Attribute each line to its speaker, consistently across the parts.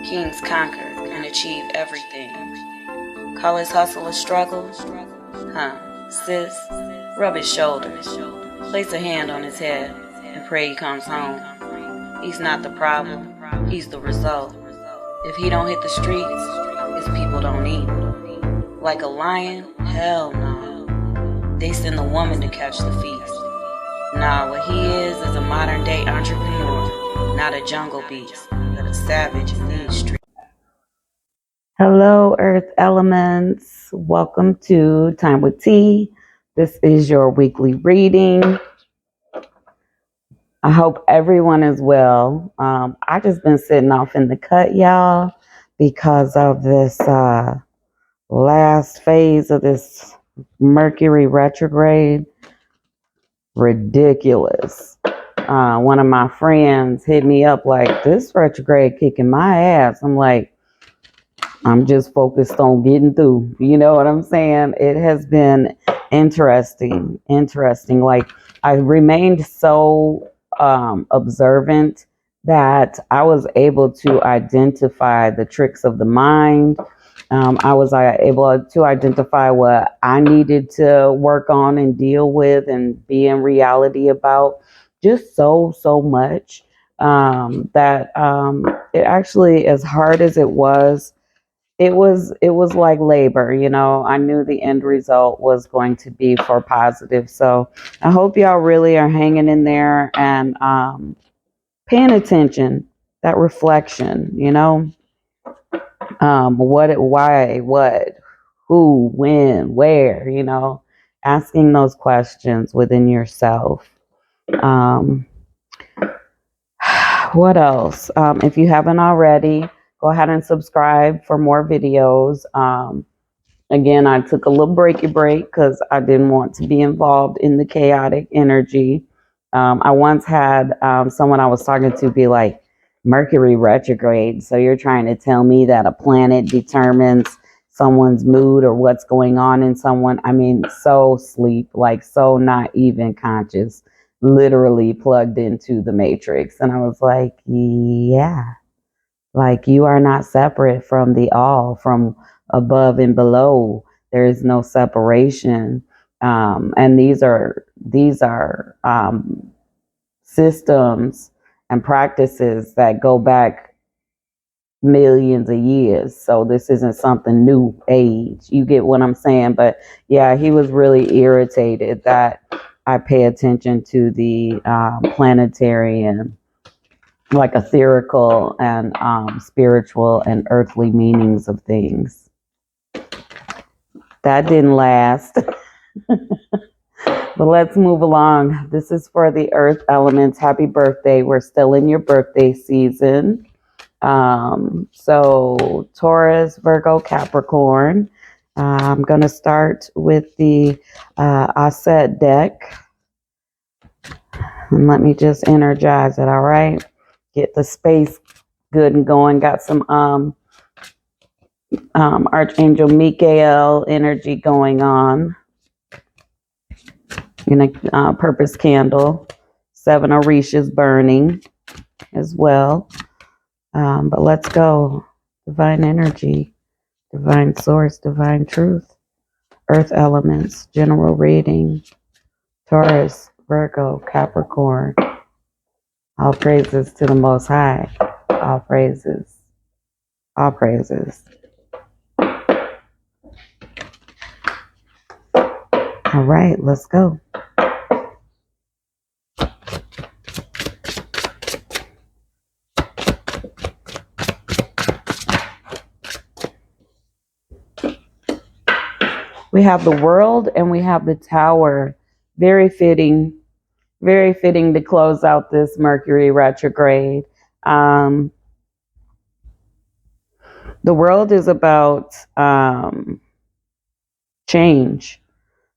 Speaker 1: Kings conquer and achieve everything. Call his hustle a struggle? Huh, sis? Rub his shoulders. Place a hand on his head and pray he comes home. He's not the problem, he's the result. If he don't hit the streets, his people don't eat. Like a lion? Hell no. They send the woman to catch the feast. Nah, what he is a modern day entrepreneur, not a jungle beast, but a savage in these streets. Hello, Earth Elements. Welcome to Time Wit T. This is your weekly reading. I hope everyone is well. I just been sitting off in the cut, y'all, because of this last phase of this Mercury retrograde. Ridiculous. One of my friends hit me up like, this retrograde kicking my ass. I'm like, I'm just focused on getting through. You know what I'm saying? It has been interesting. Like, I remained so observant that I was able to identify the tricks of the mind. I was able to identify what I needed to work on and deal with and be in reality about. Just so much that it actually, as hard as it was like labor. You know, I knew the end result was going to be for positive. So I hope y'all really are hanging in there and paying attention, that reflection, you know, why, what, who, when, where, you know, asking those questions within yourself. What else? If you haven't already, go ahead and subscribe for more videos. Again, I took a little break because I didn't want to be involved in the chaotic energy. I once had someone I was talking to be like, Mercury retrograde. So you're trying to tell me that a planet determines someone's mood or what's going on in someone? I mean, so sleep, like so not even conscious, literally plugged into the matrix. And I was like, yeah, like you are not separate from the all, from above and below. There is no separation. And these are systems and practices that go back millions of years. So this isn't something new age. You get what I'm saying? But yeah, he was really irritated that I pay attention to the planetary and like etherical and spiritual and earthly meanings of things. That didn't last. But let's move along. This is for the earth elements. Happy birthday. We're still in your birthday season. So Taurus, Virgo, Capricorn. I'm going to start with the Aset deck. And let me just energize it, all right? Get the space good and going. Got some Archangel Michael energy going on. In a purpose candle. 7 Orishas burning as well. But let's go. Divine energy, divine source, divine truth. Earth elements, general reading. Taurus, Virgo, Capricorn. All praises to the Most High. All praises. All praises. All right, let's go. We have the World and we have the Tower. Very fitting to close out this Mercury retrograde. The World is about change.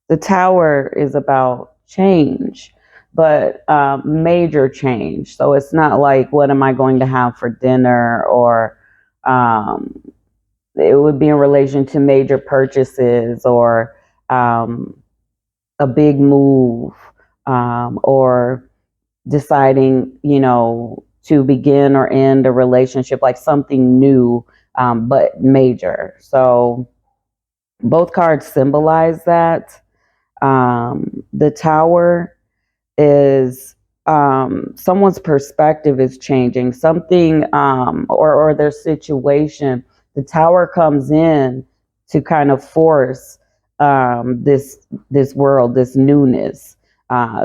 Speaker 1: The Tower is about change, but major change. So it's not like, what am I going to have for dinner? Or it would be in relation to major purchases or a big move or deciding, you know, to begin or end a relationship, like something new, but major. So both cards symbolize that. The Tower is someone's perspective is changing, something, or their situation. The Tower comes in to kind of force this world, this newness.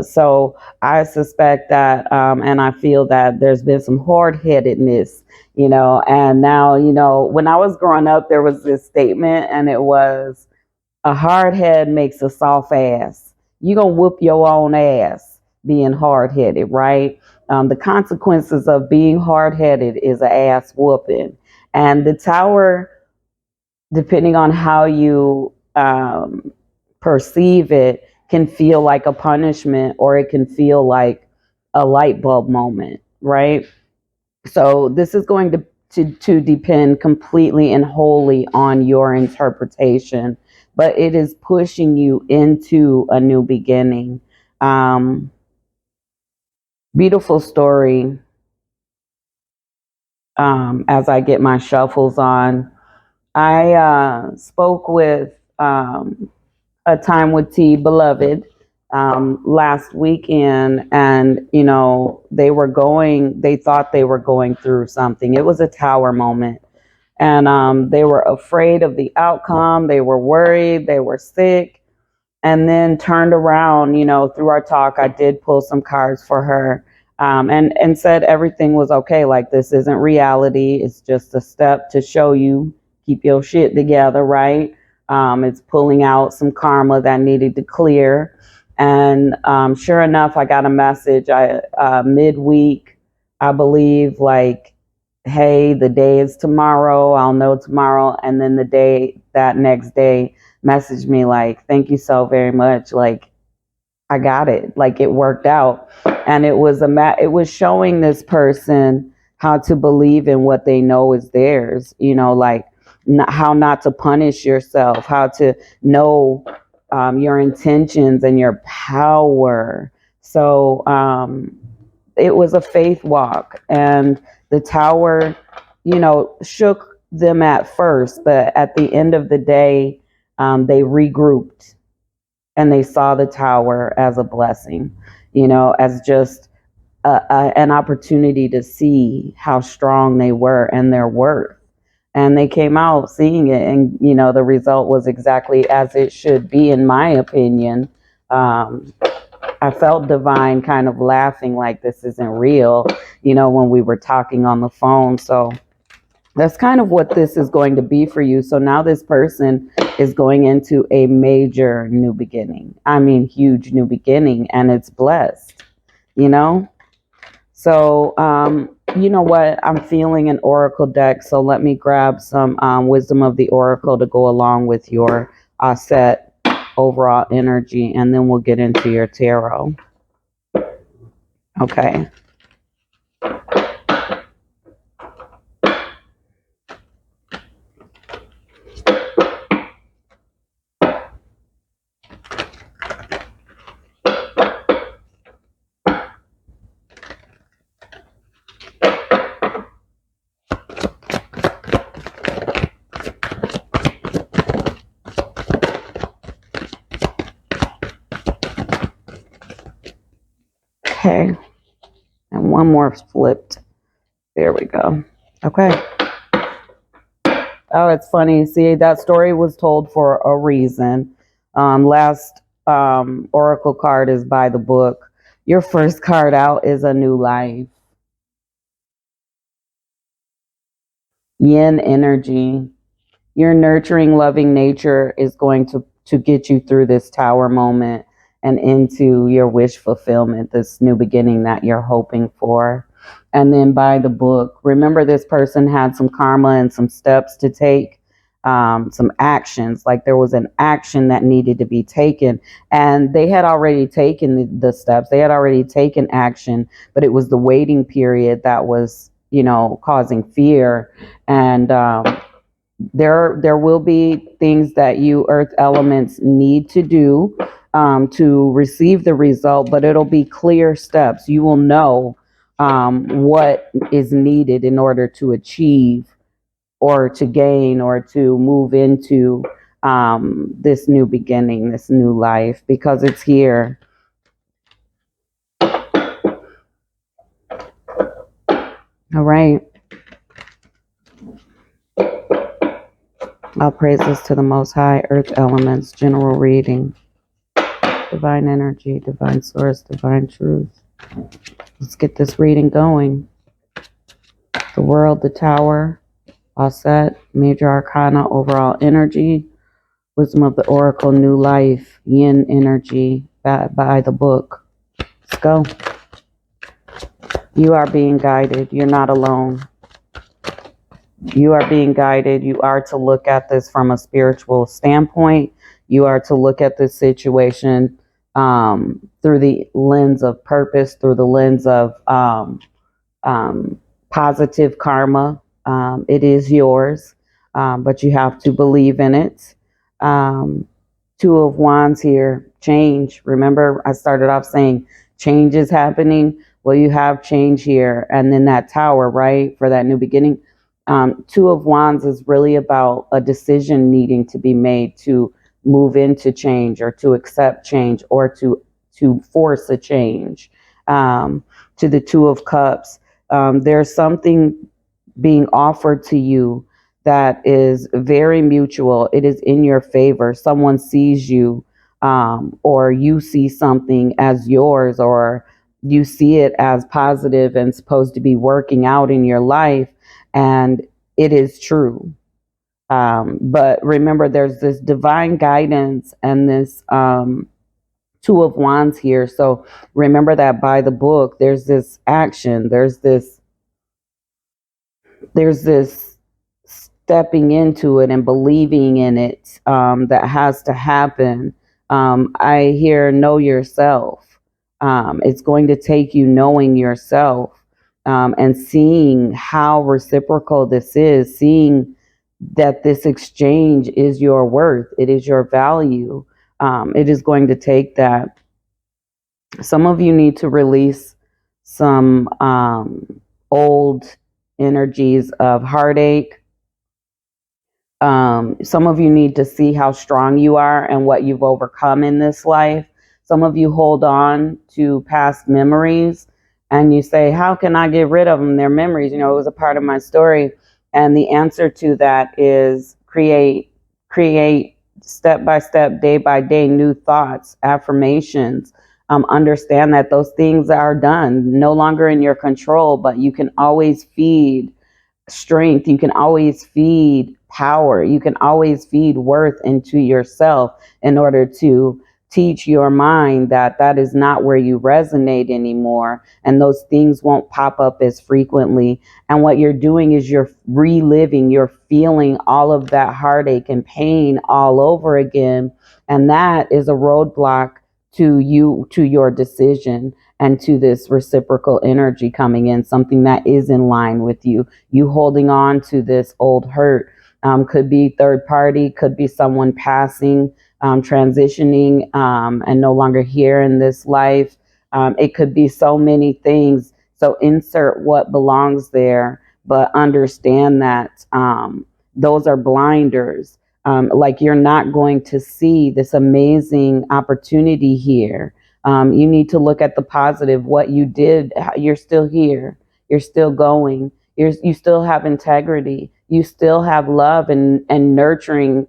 Speaker 1: So I suspect that, and I feel that there's been some hard headedness, and now, when I was growing up, there was this statement, and it was, a hard head makes a soft ass. You gonna whoop your own ass being hard headed, right? The consequences of being hard headed is an ass whooping. And the Tower, depending on how you perceive it, can feel like a punishment, or it can feel like a light bulb moment, right? So this is going to depend completely and wholly on your interpretation, but it is pushing you into a new beginning. Um, Beautiful story. As I get my shuffles on, I spoke with a Time Wit T beloved last weekend, and they thought they were going through something. It was a Tower moment, and they were afraid of the outcome. They were worried. They were sick, and then turned around. Through our talk, I did pull some cards for her, and said everything was okay. Like, this isn't reality. It's just a step to show you keep your shit together, right? It's pulling out some karma that needed to clear. And sure enough, I got a message midweek, I believe, like, hey, the day is tomorrow. I'll know tomorrow. And then that next day, messaged me like, thank you so very much. Like, I got it. Like, it worked out. And it was showing this person how to believe in what they know is theirs, like, how not to punish yourself, how to know your intentions and your power. So it was a faith walk, and the Tower, shook them at first, but at the end of the day, they regrouped, and they saw the Tower as a blessing, as just an opportunity to see how strong they were and their worth. And they came out seeing it, and the result was exactly as it should be, in my opinion. I felt divine kind of laughing like, this isn't real, when we were talking on the phone. So that's kind of what this is going to be for you. So now this person is going into a major new beginning. I mean, huge new beginning, and it's blessed, So, you know what? I'm feeling an oracle deck. So let me grab some wisdom of the oracle to go along with your set overall energy, and then we'll get into your tarot. Okay. Okay. And one more flipped. There we go. Okay. Oh, it's funny. See, that story was told for a reason. Last oracle card is by the book. Your first card out is a new life. Yin energy. Your nurturing, loving nature is going to get you through this Tower moment and into your wish fulfillment, this new beginning that you're hoping for. And then by the book, remember, this person had some karma and some steps to take, some actions. Like, there was an action that needed to be taken, and they had already taken the steps. They had already taken action, but it was the waiting period that was, causing fear. And there will be things that you earth elements need to do to receive the result, but it'll be clear steps. You will know what is needed in order to achieve or to gain or to move into this new beginning, this new life, because it's here. All right. All praises to the Most High, Earth Elements, general reading, divine energy, divine source, divine truth. Let's get this reading going. The world, the tower, all set. Major arcana, overall energy. Wisdom of the oracle, new life, yin energy, by the book. Let's go. You are being guided. You're not alone. You are being guided. You are to look at this from a spiritual standpoint. You are to look at this situation through the lens of purpose, through the lens of positive karma. It is yours, but you have to believe in it. Two of Wands here, change. Remember, I started off saying change is happening. Well, you have change here. And then that tower, right, for that new beginning. Two of Wands is really about a decision needing to be made to move into change or to accept change or to force a change. To the Two of Cups, there's something being offered to you that is very mutual. It is in your favor. Someone sees you, or you see something as yours, or you see it as positive and supposed to be working out in your life, and it is true. But remember, there's this divine guidance and this Two of Wands here. So remember that by the book, there's this action, there's this stepping into it and believing in it that has to happen. I hear know yourself. It's going to take you knowing yourself and seeing how reciprocal this is, seeing that this exchange is your worth, it is your value. It is going to take that. Some of you need to release some old energies of heartache. Some of you need to see how strong you are and what you've overcome in this life. Some of you hold on to past memories and you say, how can I get rid of them? They're memories. You know, it was a part of my story. And the answer to that is create step by step, day by day, new thoughts, affirmations. Understand that those things are done, no longer in your control, but you can always feed strength. You can always feed power. You can always feed worth into yourself in order to teach your mind that that is not where you resonate anymore, and those things won't pop up as frequently. And what you're doing is you're reliving, you're feeling all of that heartache and pain all over again, and that is a roadblock to you, to your decision, and to this reciprocal energy coming in, something that is in line with you. You holding on to this old hurt, could be third party, could be someone passing, transitioning, and no longer here in this life. It could be so many things. So insert what belongs there, but understand that those are blinders. Like you're not going to see this amazing opportunity here. You need to look at the positive, what you did. You're still here. You're still going. You still have integrity. You still have love and nurturing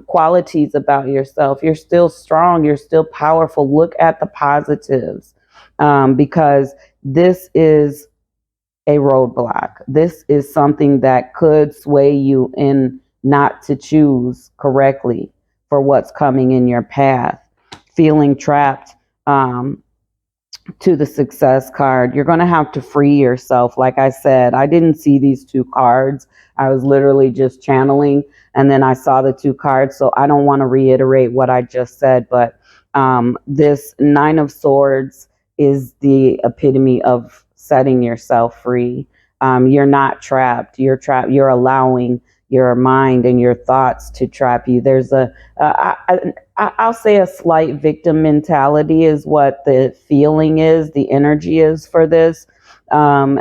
Speaker 1: qualities about yourself. You're still strong. You're still powerful. Look at the positives, because this is a roadblock. This is something that could sway you in not to choose correctly for what's coming in your path. Feeling trapped, to the success card, you're going to have to free yourself. Like I said, I didn't see these two cards. I was literally just channeling, and then I saw the two cards. So I don't want to reiterate what I just said, but this Nine of Swords is the epitome of setting yourself free. You're not trapped. You're trapped. You're allowing your mind and your thoughts to trap you. There's I'll say a slight victim mentality is what the feeling is, the energy is for this. um,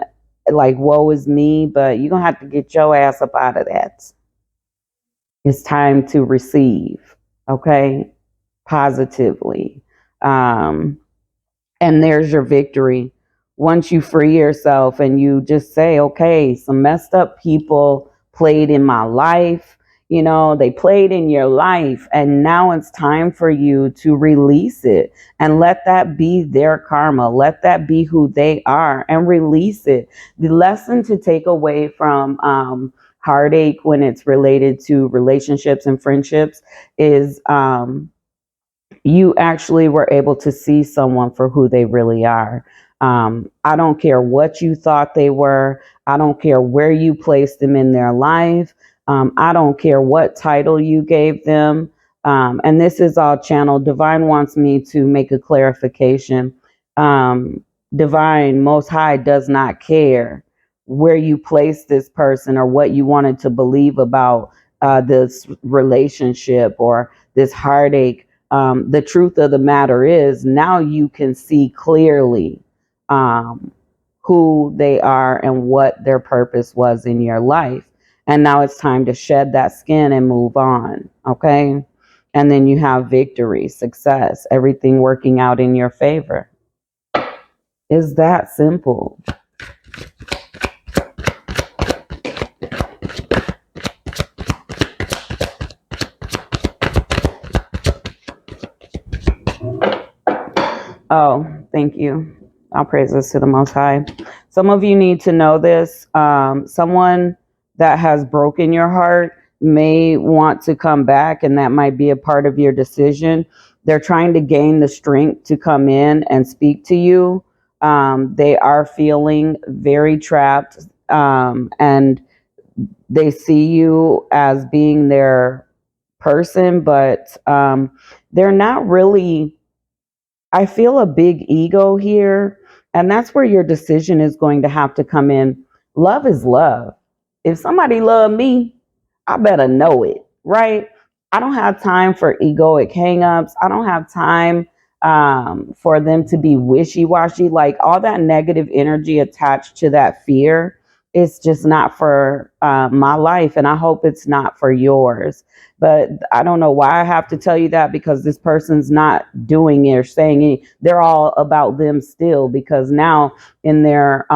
Speaker 1: like woe is me, but you're gonna have to get your ass up out of that. It's time to receive, okay, positively. Um, and there's your victory. Once you free yourself and you just say, okay, some messed up people played in my life, they played in your life, and now it's time for you to release it and let that be their karma. Let that be who they are and release it. The lesson to take away from heartache when it's related to relationships and friendships is you actually were able to see someone for who they really are. I don't care what you thought they were. I don't care where you placed them in their life. I don't care what title you gave them. And this is all channel. Divine wants me to make a clarification. Um, Divine, Most High does not care where you placed this person or what you wanted to believe about this relationship or this heartache. The truth of the matter is now you can see clearly um, who they are and what their purpose was in your life. And now it's time to shed that skin and move on. Okay. And then you have victory, success, everything working out in your favor. Is that simple? Oh, thank you. All praises to the Most High. Some of you need to know this. Someone that has broken your heart may want to come back, and that might be a part of your decision. They're trying to gain the strength to come in and speak to you. They are feeling very trapped, and they see you as being their person, but they're not really. I feel a big ego here, and that's where your decision is going to have to come in. Love is love. If somebody love me, I better know it, right? I don't have time for egoic hangups. I don't have time for them to be wishy-washy. Like all that negative energy attached to that fear, it's just not for my life, and I hope it's not for yours. But I don't know why I have to tell you that, because this person's not doing it or saying it. They're all about them still, because now in their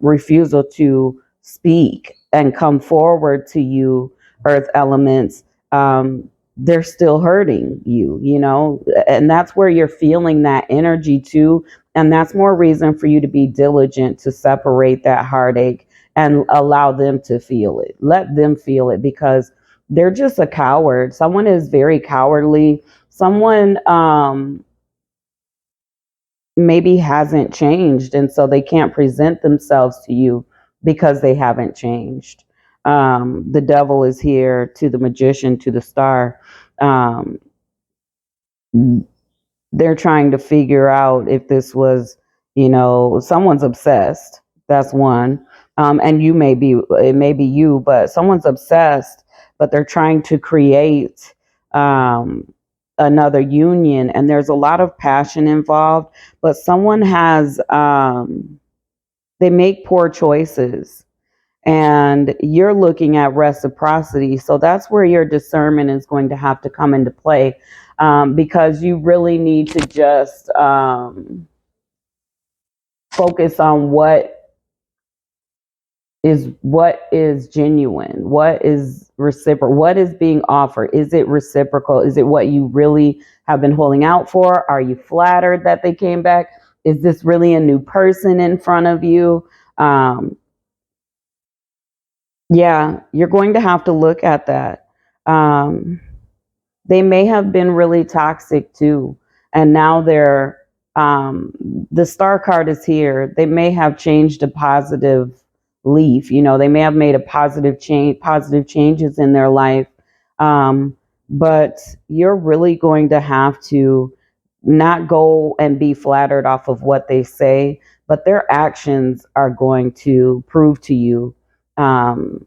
Speaker 1: refusal to speak and come forward to you, earth elements, they're still hurting you, and that's where you're feeling that energy too. And that's more reason for you to be diligent to separate that heartache and allow them to feel it. Let them feel it, because they're just a coward. Someone is very cowardly. Someone maybe hasn't changed, and so they can't present themselves to you because they haven't changed. The devil is here, to the magician, to the star. Um, they're trying to figure out if this was, someone's obsessed. That's one. And it may be you, but someone's obsessed, but they're trying to create another union. And there's a lot of passion involved, but someone they make poor choices, and you're looking at reciprocity. So that's where your discernment is going to have to come into play, because you really need to just focus on what is genuine, what is reciprocal, what is being offered. Is it reciprocal? Is it what you really have been holding out for? Are you flattered that they came back? Is this really a new person in front of you? Yeah, you're going to have to look at that. Um, they may have been really toxic too, and now um, the star card is here. They may have changed a positive leaf. They may have made a positive changes in their life. Um, but you're really going to have to not go and be flattered off of what they say, but their actions are going to prove to you um,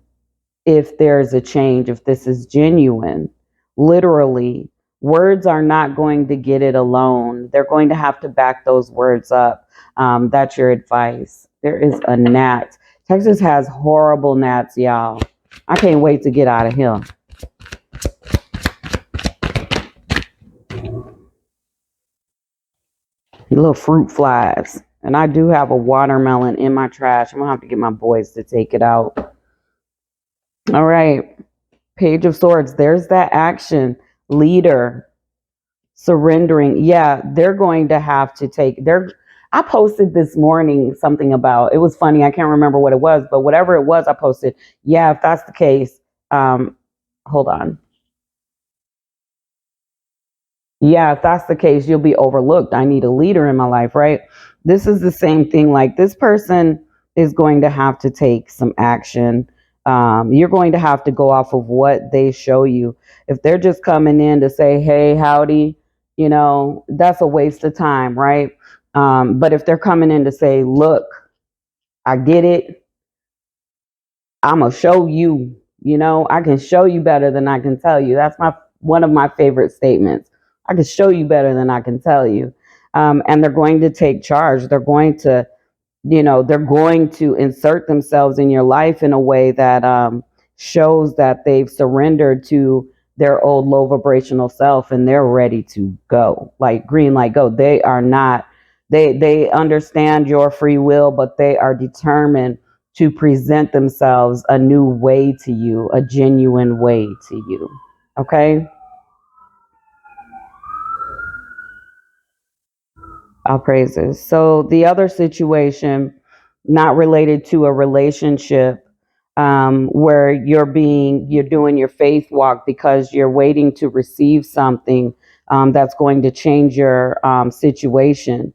Speaker 1: if there's a change, if this is genuine. Literally, words are not going to get it alone. They're going to have to back those words up. That's your advice. There is a gnat. Texas has horrible gnats, y'all. I can't wait to get out of here. Little fruit flies. And I do have a watermelon in my trash. I'm going to have to get my boys to take it out. All right. Page of Swords. There's that action. Leader. Surrendering. Yeah, they're going to have to take their. I posted this morning something about, it was funny. I can't remember what it was, but whatever it was, I posted. Yeah, if that's the case, hold on. Yeah, if that's the case, you'll be overlooked. I need a leader in my life, right? This is the same thing. Like, this person is going to have to take some action. You're going to have to go off of what they show you. If they're just coming in to say, hey, howdy, that's a waste of time, right? But if they're coming in to say, look, I get it. I'm going to show you, I can show you better than I can tell you. That's one of my favorite statements. I can show you better than I can tell you. And they're going to take charge. They're going to insert themselves in your life in a way that shows that they've surrendered to their old low vibrational self and they're ready to go. Like green light, go. They are not, they understand your free will, but they are determined to present themselves a new way to you, a genuine way to you. Okay? All praises. So the other situation, not related to a relationship, where you're doing your faith walk because you're waiting to receive something that's going to change your situation.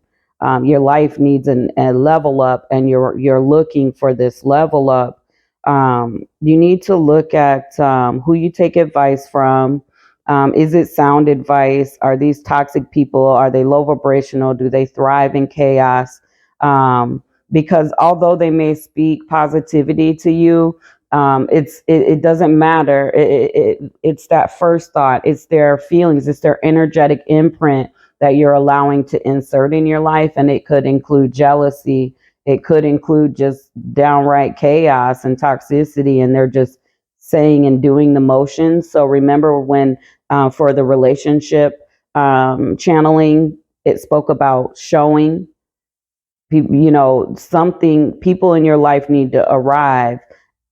Speaker 1: Your life needs a level up, and you're looking for this level up. You need to look at who you take advice from. Is it sound advice? Are these toxic people? Are they low vibrational? Do they thrive in chaos? Because although they may speak positivity to you, it doesn't matter. It's that first thought. It's their feelings. It's their energetic imprint that you're allowing to insert in your life, and it could include jealousy. It could include just downright chaos and toxicity, and they're just saying and doing the motions. So remember when for the relationship channeling, it spoke about showing people, something. People in your life need to arrive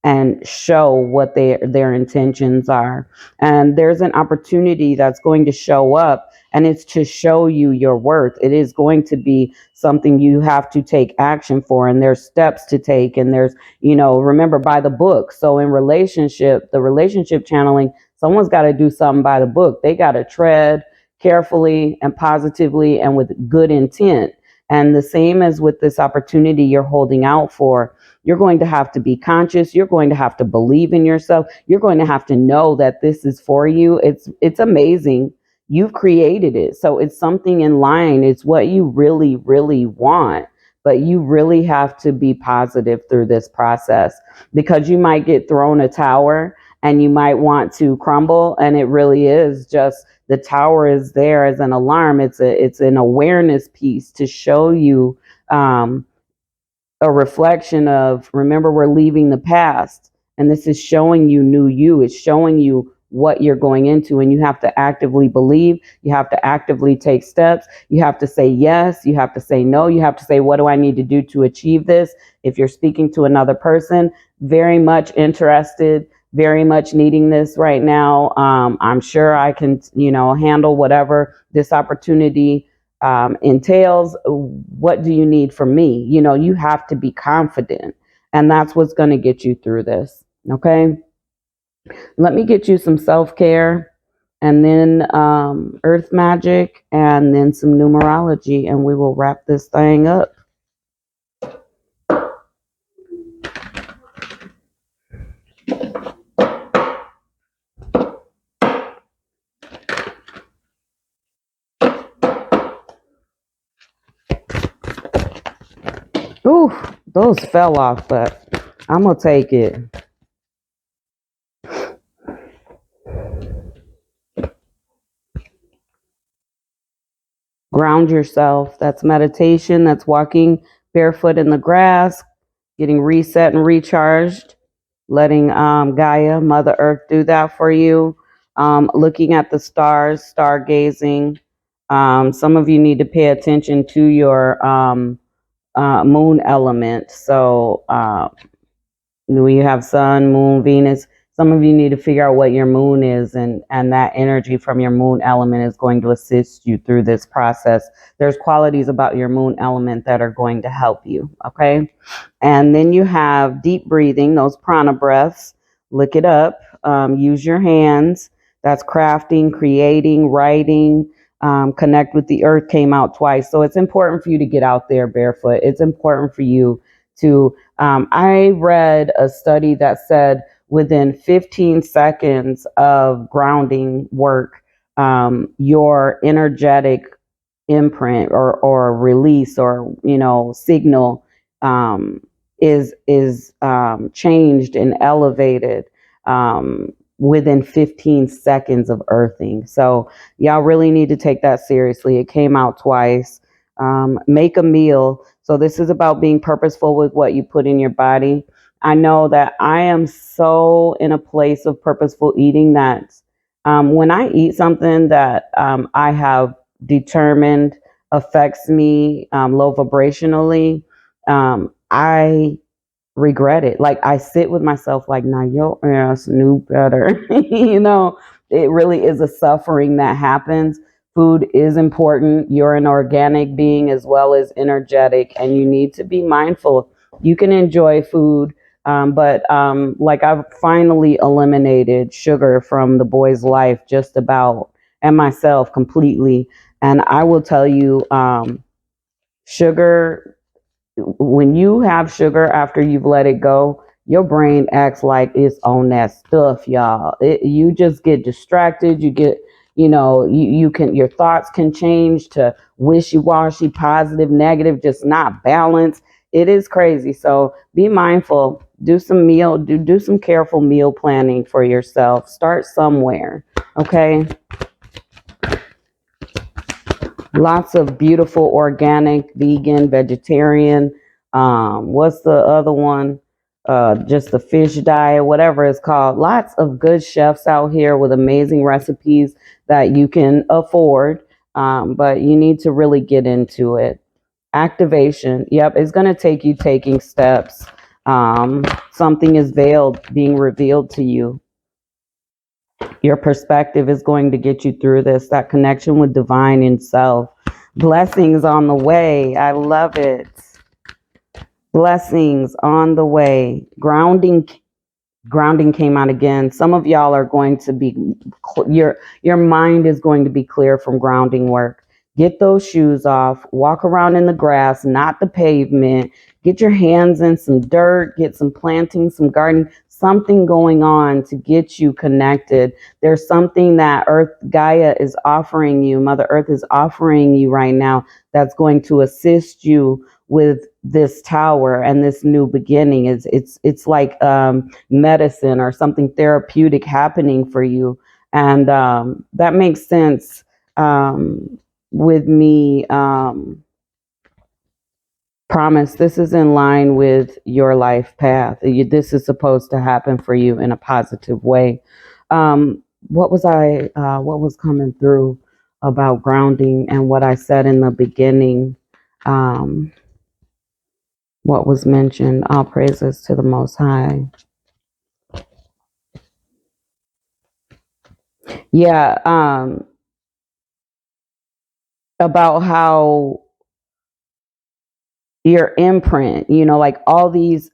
Speaker 1: and show what their intentions are, and there's an opportunity that's going to show up, and it's to show you your worth. It is going to be something you have to take action for, and there's steps to take, and there's, remember, by the book. So in the relationship channeling, someone's got to do something by the book. They got to tread carefully and positively and with good intent. And the same as with this opportunity you're holding out for, you're going to have to be conscious. You're going to have to believe in yourself. You're going to have to know that this is for you. It's amazing. You've created it. So it's something in line. It's what you really, really want. But you really have to be positive through this process, because you might get thrown a tower and you might want to crumble. And it really is just, the tower is there as an alarm. It's an awareness piece to show you a reflection of, remember, we're leaving the past, and this is showing you new you. It's showing you what you're going into, and you have to actively believe. You have to actively take steps. You have to say yes. You have to say no. You have to say, what do I need to do to achieve this? If you're speaking to another person, very much interested, very much needing this right now. I'm sure I can, handle whatever this opportunity entails. What do you need from me? You have to be confident, and that's what's going to get you through this. Okay. Let me get you some self-care, and then earth magic, and then some numerology, and we will wrap this thing up. Ooh, those fell off, but I'm gonna take it. Ground yourself. That's meditation. That's walking barefoot in the grass, getting reset and recharged, letting Gaia, Mother Earth, do that for you. Looking at the stars, stargazing. Some of you need to pay attention to your moon element. So when you have sun, moon, Venus, some of you need to figure out what your moon is, and that energy from your moon element is going to assist you through this process. There's qualities about your moon element that are going to help you, okay? And then you have deep breathing, those prana breaths. Look it up. Use your hands. That's crafting, creating, writing. Connect with the earth came out twice. So it's important for you to get out there barefoot. It's important for you to I read a study that said within 15 seconds of grounding work, your energetic imprint or release or signal um, is changed and elevated within 15 seconds of earthing. So y'all really need to take that seriously. It came out twice. Make a meal. So this is about being purposeful with what you put in your body. I know that I am so in a place of purposeful eating that when I eat something that I have determined affects me low vibrationally, I regret it. Like I sit with myself like, nah, your ass knew better. It really is a suffering that happens. Food is important. You're an organic being as well as energetic, and you need to be mindful. You can enjoy food, but like I've finally eliminated sugar from the boy's life just about, and myself completely. And I will tell you, sugar, when you have sugar after you've let it go, your brain acts like it's on that stuff, y'all. You just get distracted. You get, you can, your thoughts can change to wishy-washy, positive, negative, just not balanced. It is crazy. So be mindful. Do some careful meal planning for yourself. Start somewhere. Okay. Lots of beautiful organic, vegan, vegetarian. What's the other one? Just the fish diet, whatever it's called. Lots of good chefs out here with amazing recipes that you can afford, but you need to really get into it. Activation. Yep, it's going to take you taking steps. Something is veiled, being revealed to you. Your perspective is going to get you through this, that connection with divine in self. Blessings on the way. I love it. Blessings on the way. Grounding came out again. Some of y'all are going to be, your mind is going to be clear from grounding work. Get those shoes off, walk around in the grass, not the pavement. Get your hands in some dirt, get some planting, some gardening, something going on to get you connected. There's something that Earth Gaia is offering you, Mother Earth is offering you right now that's going to assist you with this tower and this new beginning. It's like medicine or something therapeutic happening for you, and that makes sense with me. Promise, this is in line with your life path. This is supposed to happen for you in a positive way. What was coming through about grounding and what I said in the beginning? What was mentioned? All praises to the Most High. Yeah, about how your imprint, like all these,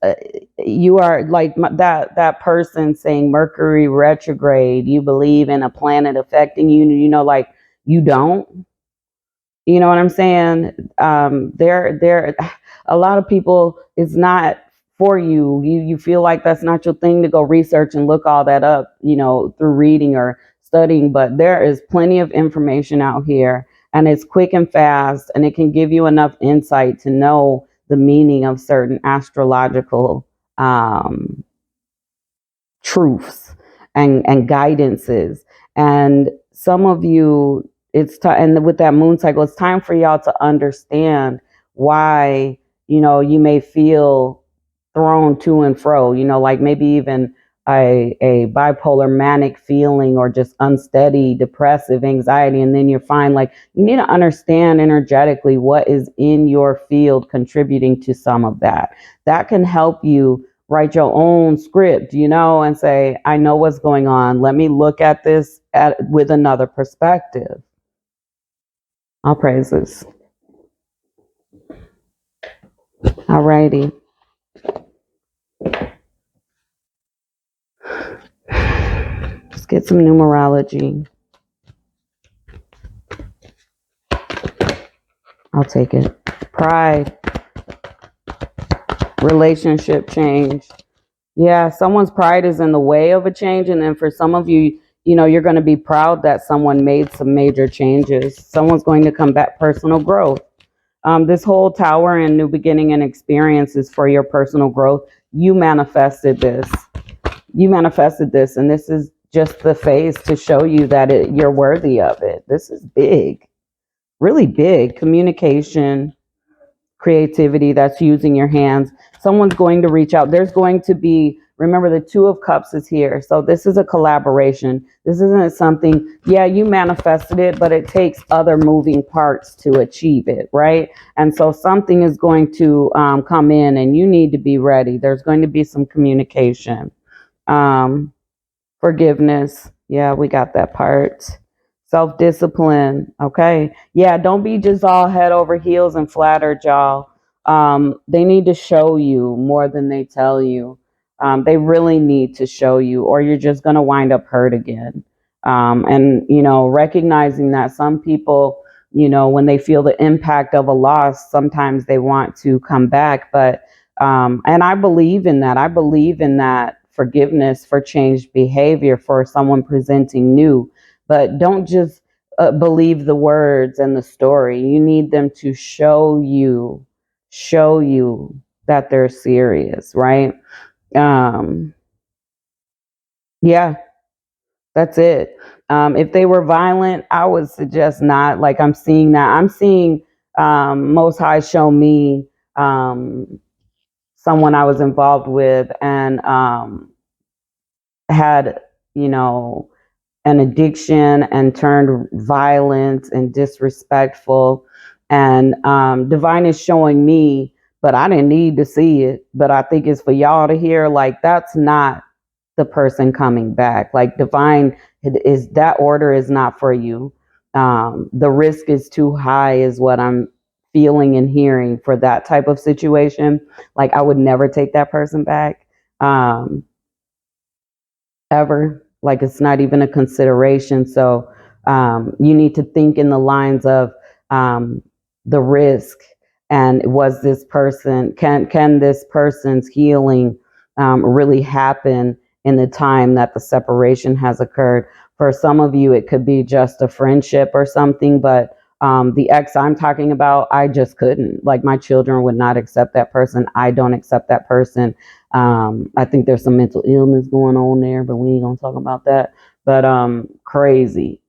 Speaker 1: you are like that person saying Mercury retrograde, you believe in a planet affecting you, like you don't. You know what I'm saying? There, a lot of people, it's not for you. You feel like that's not your thing to go research and look all that up, through reading or studying. But there is plenty of information out here, and it's quick and fast, and it can give you enough insight to know the meaning of certain astrological truths and guidances. And some of you, it's time, and with that moon cycle, it's time for y'all to understand why you may feel thrown to and fro, like maybe even a bipolar manic feeling, or just unsteady depressive anxiety. And then you find like you need to understand energetically what is in your field contributing to some of that. That can help you write your own script, and say, I know what's going on. Let me look at this with another perspective. All praises. All righty. Let's get some numerology. I'll take it. Pride. Relationship change. Yeah, someone's pride is in the way of a change. And then for some of you, you're going to be proud that someone made some major changes. Someone's going to come back. Personal growth. This whole tower and new beginning and experience is for your personal growth. You manifested this. And this is just the phase to show you that you're worthy of it. This is big, really big. Communication, creativity, that's using your hands. Someone's going to reach out. There's going to be, remember, the Two of Cups is here. So this is a collaboration. This isn't something, yeah, you manifested it, but it takes other moving parts to achieve it, right? And so something is going to come in, and you need to be ready. There's going to be some communication. Forgiveness. Yeah, we got that part. Self-discipline. Okay. Yeah, don't be just all head over heels and flattered, y'all. They need to show you more than they tell you. They really need to show you, or you're just going to wind up hurt again. And, recognizing that some people, when they feel the impact of a loss, sometimes they want to come back. But, and I believe in that. I believe in that forgiveness for changed behavior, for someone presenting new. But don't just believe the words and the story. You need them to show you that they're serious, right? Yeah, that's it. If they were violent, I would suggest not. Like, I'm seeing that. I'm seeing Most High show me someone I was involved with, and had, an addiction, and turned violent and disrespectful. And Divine is showing me, but I didn't need to see it. But I think it's for y'all to hear, like, that's not the person coming back. Like, Divine is, that order is not for you. The risk is too high, is what I'm feeling and hearing for that type of situation. Like, I would never take that person back. Ever. Like, it's not even a consideration. So you need to think in the lines of the risk, and was this person, can this person's healing really happen in the time that the separation has occurred? For some of you, it could be just a friendship or something, but the ex I'm talking about, I just couldn't. Like, my children would not accept that person. I don't accept that person. I think there's some mental illness going on there, but we ain't gonna talk about that. But crazy.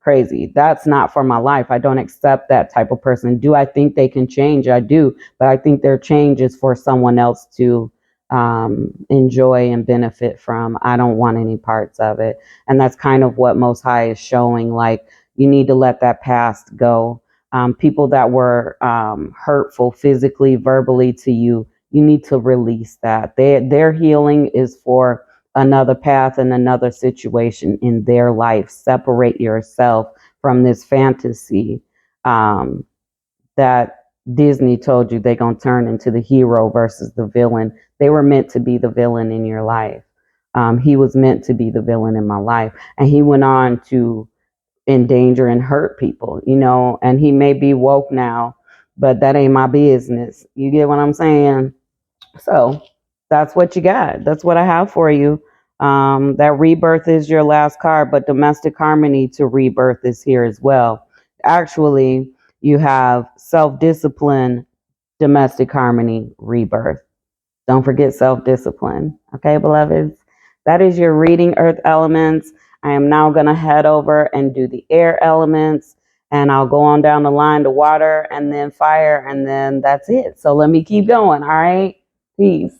Speaker 1: That's not for my life. I don't accept that type of person. Do I think they can change? I do, but I think their change is for someone else to enjoy and benefit from. I don't want any parts of it. And that's kind of what Most High is showing. Like, you need to let that past go. People that were hurtful physically, verbally to you, you need to release that. Their healing is for another path and another situation in their life. Separate yourself from this fantasy that Disney told you they're going to turn into the hero versus the villain. They were meant to be the villain in your life. He was meant to be the villain in my life. And he went on to endanger and hurt people, and he may be woke now, but that ain't my business. You get what I'm saying? So that's what you got. That's what I have for you. That rebirth is your last card, but domestic harmony to rebirth is here as well. Actually, you have self-discipline, domestic harmony, rebirth. Don't forget self-discipline. Okay, beloveds? That is your reading, earth elements. I am now going to head over and do the air elements. and I'll go on down the line to water and then fire, and then that's it. So let me keep going. All right. Peace.